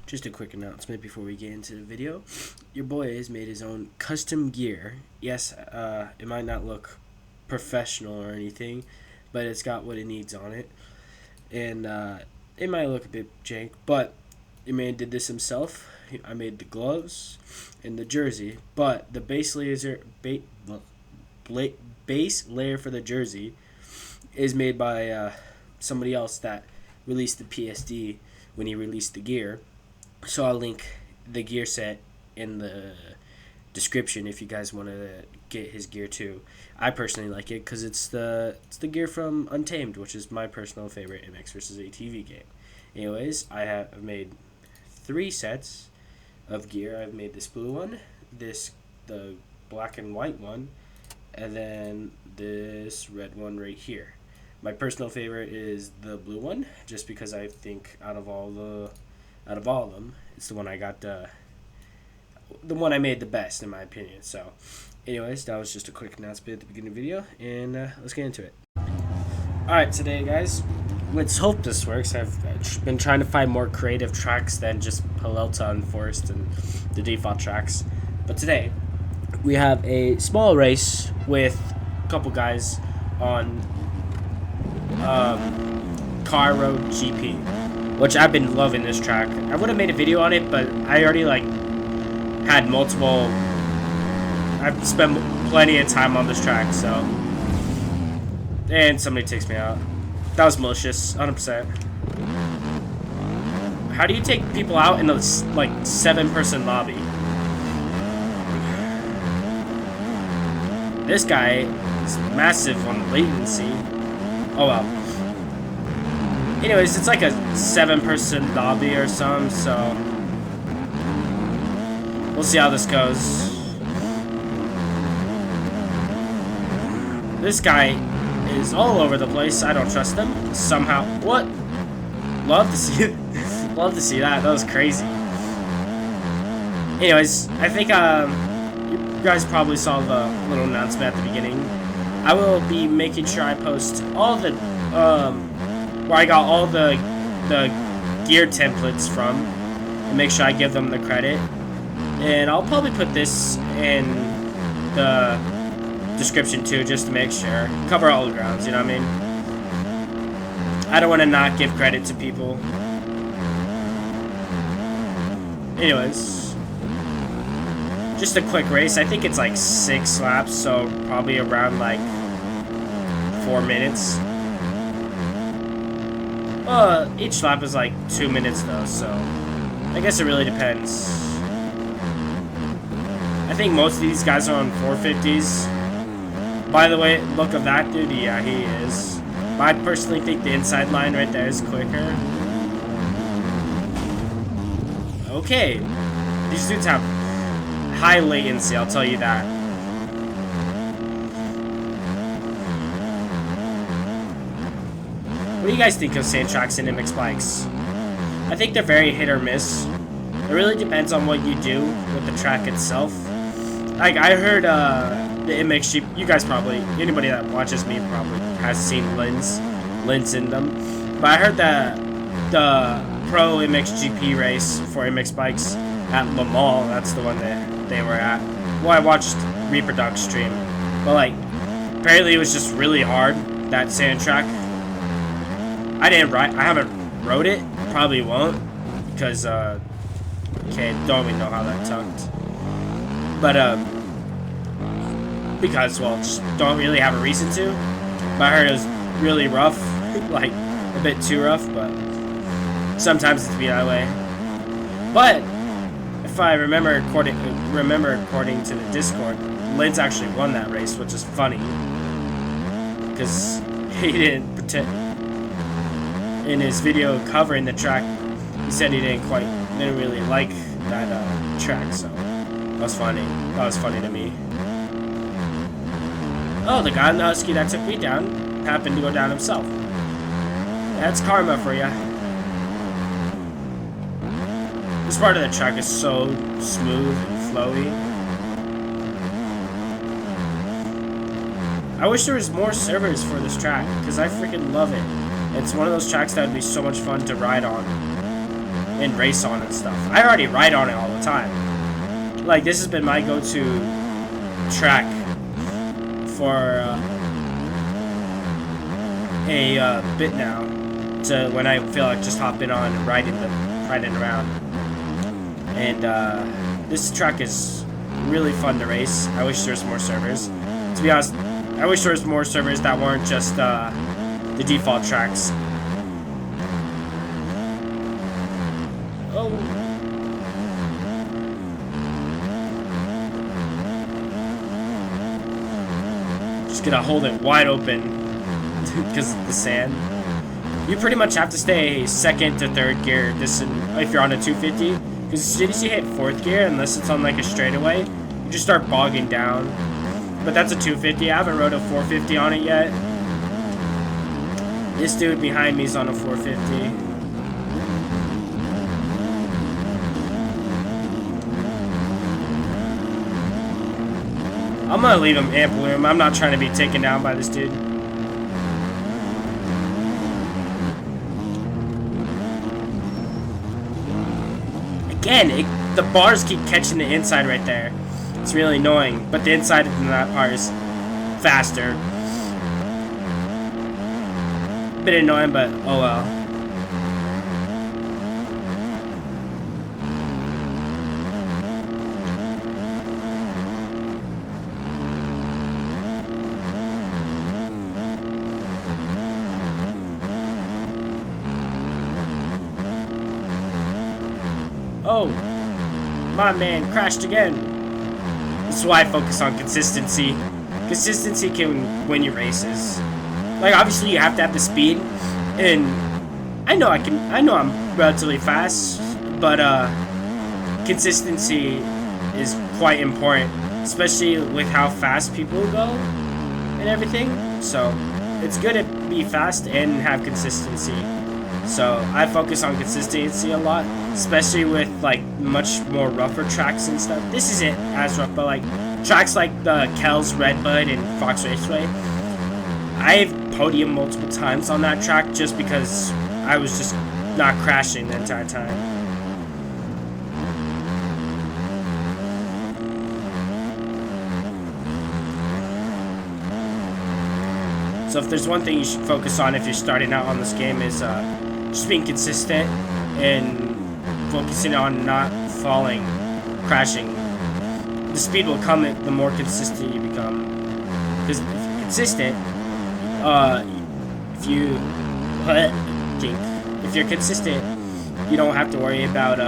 Just a quick announcement before we get into the video. Your boy has made his own custom gear. Yes, it might not look professional or anything, but it's got what it needs on it. And it might look a bit jank, but your man did this himself. I made the gloves and the jersey, but the base layer for the jersey is made by somebody else that released the PSD when he released the gear. So I'll link the gear set in the description if you guys want to get his gear too. I personally like it because it's the gear from Untamed, which is my personal favorite MX vs. ATV game. Anyways, I have made 3 sets of gear. I've made this blue one, the black and white one, and then this red one right here. My personal favorite is the blue one, just because I think out of all of them, it's the one I got the one I made the best in my opinion. So anyways, that was just a quick announcement at the beginning of the video, and let's get into it. Alright, today guys, let's hope this works. I've been trying to find more creative tracks than just Palelta and Forest and the default tracks, but today we have a small race with a couple guys on Cario GP, which I've been loving this track. I would have made a video on it, but I already had multiple. I've spent plenty of time on this track, so. And somebody takes me out. That was malicious, 100%. How do you take people out in a 7-person lobby? This guy is massive on latency. Oh well. Anyways, it's like a 7-person lobby or something, so we'll see how this goes. This guy is all over the place. I don't trust him. Somehow. What? Love to see it. Love to see that. That was crazy. Anyways, I think you guys probably saw the little announcement at the beginning. I will be making sure I post all the where I got all the gear templates from, and make sure I give them the credit. And I'll probably put this in the description too, just to make sure. Cover all the grounds, you know what I mean? I don't want to not give credit to people. Anyways, just a quick race. I think it's like 6 laps, so probably around 4 minutes. Each lap is 2 minutes though, so I guess it really depends. I think most of these guys are on 450s. By the way, look of that dude, yeah, he is. But I personally think the inside line right there is quicker. Okay, these dudes have high latency, I'll tell you that. What do you guys think of sand tracks and MX bikes? I think they're very hit or miss. It really depends on what you do with the track itself. I heard the MX GP, you guys probably, anybody that watches me probably has seen Linz in them. But I heard that the Pro MX GP race for MX bikes at Le Mans, that's the one that they were at. Well, I watched Reproduct stream, but apparently it was just really hard, that sand track. I haven't rode it, probably won't, because okay, don't even know how that tucked. But because just don't really have a reason to. But I heard it was really rough, a bit too rough, but sometimes it's be that way. But if I remember according to the Discord, Linz actually won that race, which is funny because he didn't pretend. In his video covering the track, he said he didn't really like that track, so that was funny. That was funny to me. Oh, the guy in the Husky that took me down happened to go down himself. That's karma for ya. This part of the track is so smooth and flowy. I wish there was more servers for this track, because I freaking love it. It's one of those tracks that would be so much fun to ride on. and race on and stuff. I already ride on it all the time. Like, this has been my go-to track for a bit now, to when I feel like just hopping on and riding around. And this track is really fun to race. I wish there's more servers. To be honest, I wish there was more servers that weren't just the default tracks. Oh. Just gonna hold it wide open because of the sand. You pretty much have to stay second to third gear if you're on a 250, because as soon as you hit fourth gear, unless it's on like a straightaway, you just start bogging down. But that's a 250. I haven't rode a 450 on it yet. This dude behind me is on a 450. I'm gonna leave him ample room. I'm not trying to be taken down by this dude. Again, the bars keep catching the inside right there. It's really annoying, but the inside in that part is faster. Bit annoying, but oh well. Oh, my man crashed again. This is why I focus on consistency. Consistency can win you races. Like, obviously you have to have the speed, and I know I'm relatively fast, but consistency is quite important, especially with how fast people go and everything. So it's good to be fast and have consistency. So I focus on consistency a lot, especially with like much more rougher tracks and stuff. This isn't as rough, but like tracks like the Kells, Redbud, and Fox Raceway, I've podiumed multiple times on that track just because I was just not crashing the entire time. So if there's one thing you should focus on if you're starting out on this game is just being consistent and focusing on not falling, crashing. The speed will come the more consistent you become. Because if you're consistent, if you're consistent, you don't have to worry about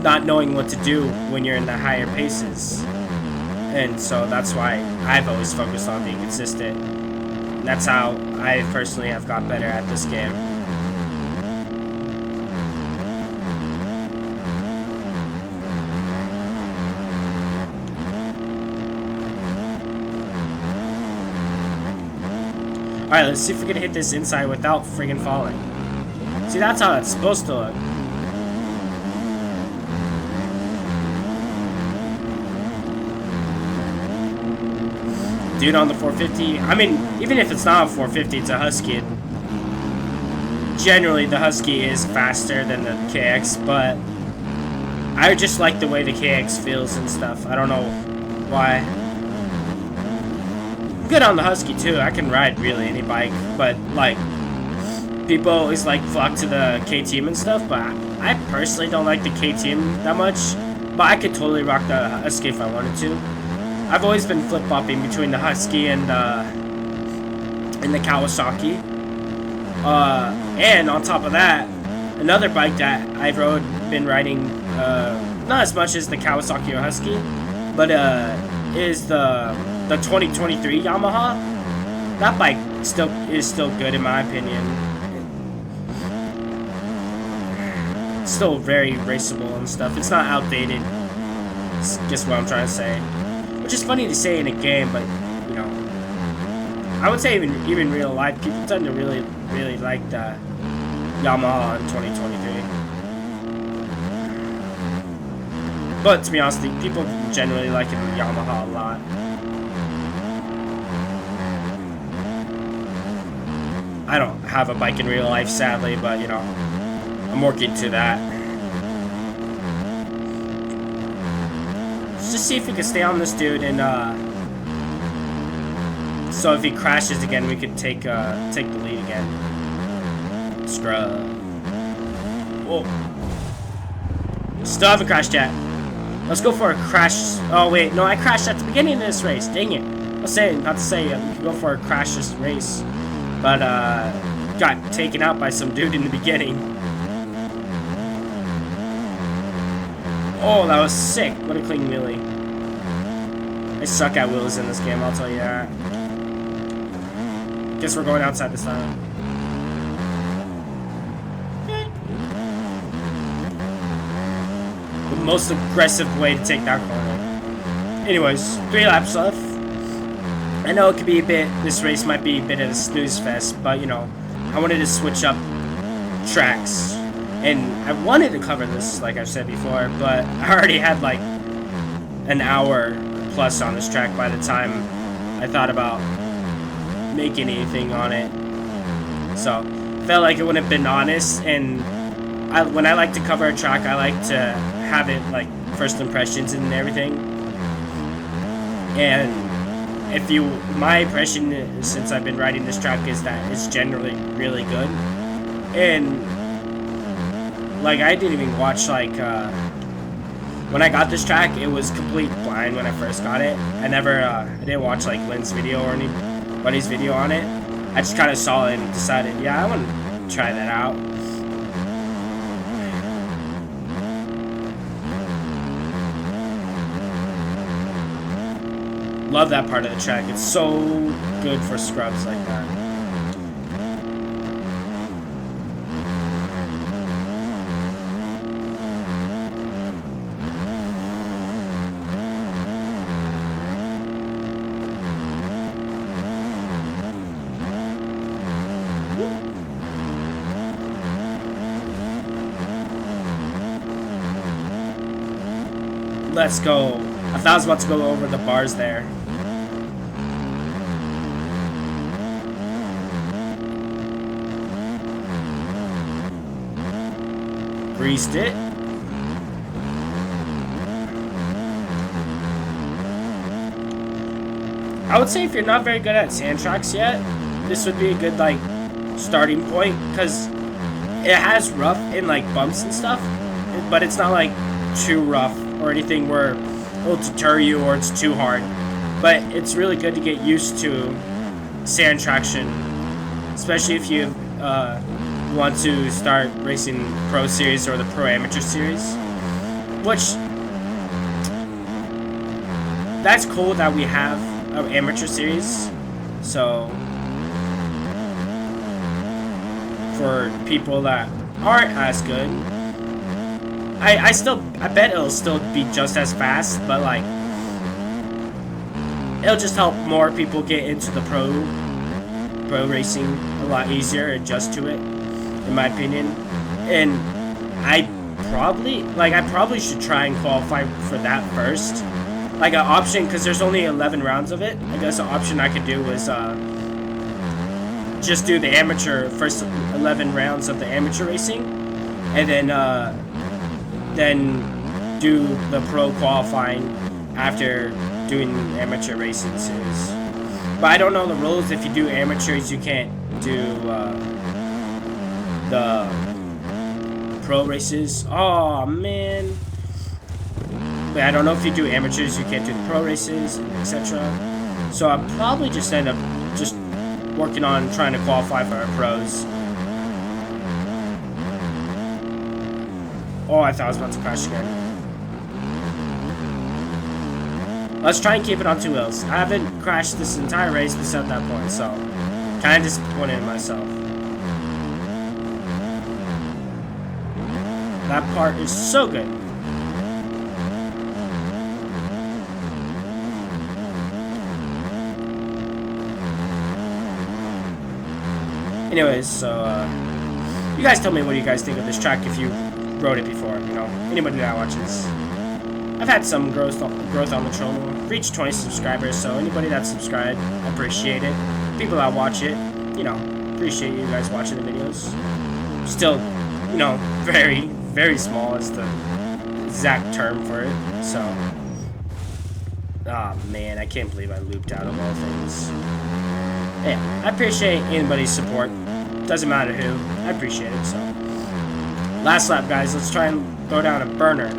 not knowing what to do when you're in the higher paces. And so that's why I've always focused on being consistent. And that's how I personally have got better at this game. Alright, let's see if we can hit this inside without friggin' falling. See, that's how it's supposed to look. Dude on the 450, I mean, even if it's not a 450, it's a Husky. Generally, the Husky is faster than the KX, but I just like the way the KX feels and stuff. I don't know why. I'm good on the Husky too. I can ride really any bike, but like people always like flock to the KTM and stuff, but I personally don't like the KTM that much. But I could totally rock the Husky if I wanted to. I've always been flip-flopping between the Husky and the Kawasaki. And on top of that, another bike that I've been riding, not as much as the Kawasaki or Husky, but is the 2023 Yamaha. That bike is still good in my opinion. It's still very raceable and stuff. It's not outdated. That's just what I'm trying to say. Which is funny to say in a game, but you know, I would say even real life, people tend to really like the Yamaha in 2023. But to be honest, people generally like the Yamaha a lot. I don't have a bike in real life, sadly, but you know, I'm working to that. Let's just see if we can stay on this dude, and so if he crashes again, we could take the lead again. Scrub. Whoa. Still haven't crashed yet. Let's go for a crash. Oh wait, no, I crashed at the beginning of this race. Dang it. I was saying, not to say we could go for a crash this race, but got taken out by some dude in the beginning. Oh, that was sick. What a clean wheelie. I suck at wheels in this game, I'll tell you that. Guess we're going outside this time. The most aggressive way to take that corner. Anyways, 3 laps left. I know it could be a bit, this race might be a bit of a snooze fest, but you know, I wanted to switch up tracks. And I wanted to cover this, like I've said before, but I already had like an hour plus on this track by the time I thought about making anything on it. So, felt like it wouldn't have been honest, and when I like to cover a track, I like to have it like first impressions and everything. And my impression since I've been riding this track is that it's generally really good. And like, I didn't even watch, like, when I got this track, it was complete blind when I first got it. I didn't watch, like, Lynn's video or anybody's video on it. I just kind of saw it and decided, yeah, I want to try that out. Love that part of the track. It's so good for scrubs like that. Let's go. I thought I was about to go over the bars there. Greased it. I would say if you're not very good at sand tracks yet, this would be a good like starting point, because it has rough and like bumps and stuff, but it's not like too rough or anything where it'll deter you or it's too hard. But it's really good to get used to sand traction, especially if you want to start racing Pro Series or the Pro Amateur Series. Which, that's cool that we have an Amateur Series. So for people that aren't as good, I bet it'll still be just as fast, but like it'll just help more people get into the pro racing a lot easier, adjust to it, in my opinion. And I probably should try and qualify for that first, like an option, because there's only 11 rounds of it. I guess an option I could do was just do the amateur first 11 rounds of the amateur racing, and then do the pro qualifying after doing amateur racing series. But I don't know the rules. If you do amateurs, you can't do the pro races. Oh man. But I don't know if you do amateurs, you can't do the pro races, etc. So I'll probably just end up just working on trying to qualify for our pros. Oh, I thought I was about to crash again. Let's try and keep it on 2 wheels. I haven't crashed this entire race except that point, so kind of disappointed in myself. That part is so good. Anyways, so you guys tell me what you guys think of this track if you rode it before, you know, anybody that watches. I've had some growth on the channel, reached 20 subscribers, so anybody that's subscribed, I appreciate it. People that watch it, you know, appreciate you guys watching the videos. Still you know, very, very small is the exact term for it. So, oh man, I can't believe I looped out of all things. Yeah, I appreciate anybody's support. Doesn't matter who. I appreciate it. So, last lap, guys. Let's try and throw down a burner.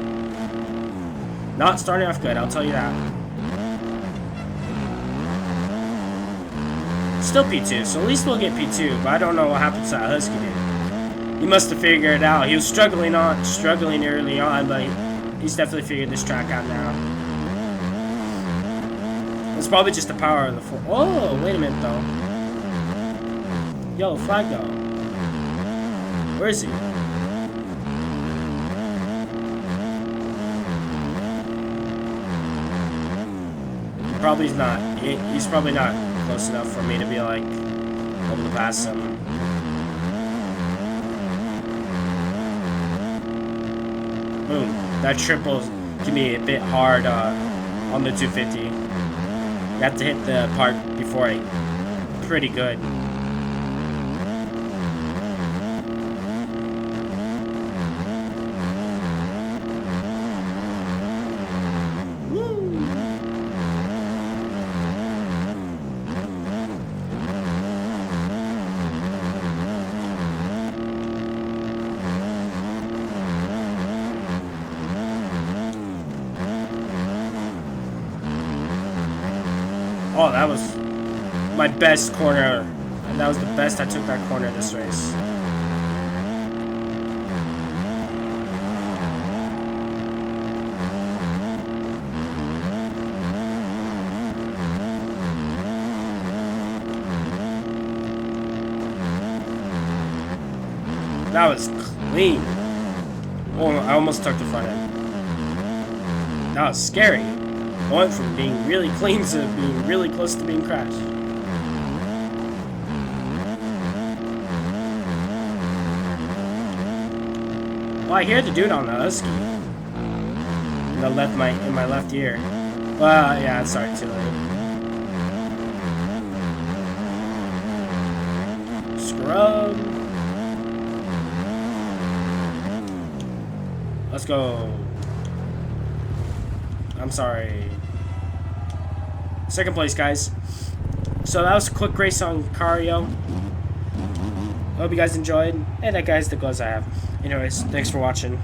Not starting off good, I'll tell you that. Still P2, so at least we'll get P2, but I don't know what happened to that Husky dude. He must have figured it out. He was struggling early on, but he's definitely figured this track out now. It's probably just the power of the four. Oh, wait a minute though. Yo, flag though. Where is he? Probably not. He's probably not close enough for me to be like able to pass him. Boom. That triple can be a bit hard on the 250. You have to hit the part before it. Pretty good. Oh, that was my best corner. And that was the best I took that corner this race. That was clean. Oh, I almost took the front end. That was scary. I went from being really clean to being really close to being crashed. Well, I hear the dude on the Husky. In my left ear. Well, yeah, sorry, too late. Scrub. Let's go. I'm sorry. Second place, guys. So that was a quick race on Cario. Hope you guys enjoyed. And that, guys, the gloves I have. Anyways, thanks for watching.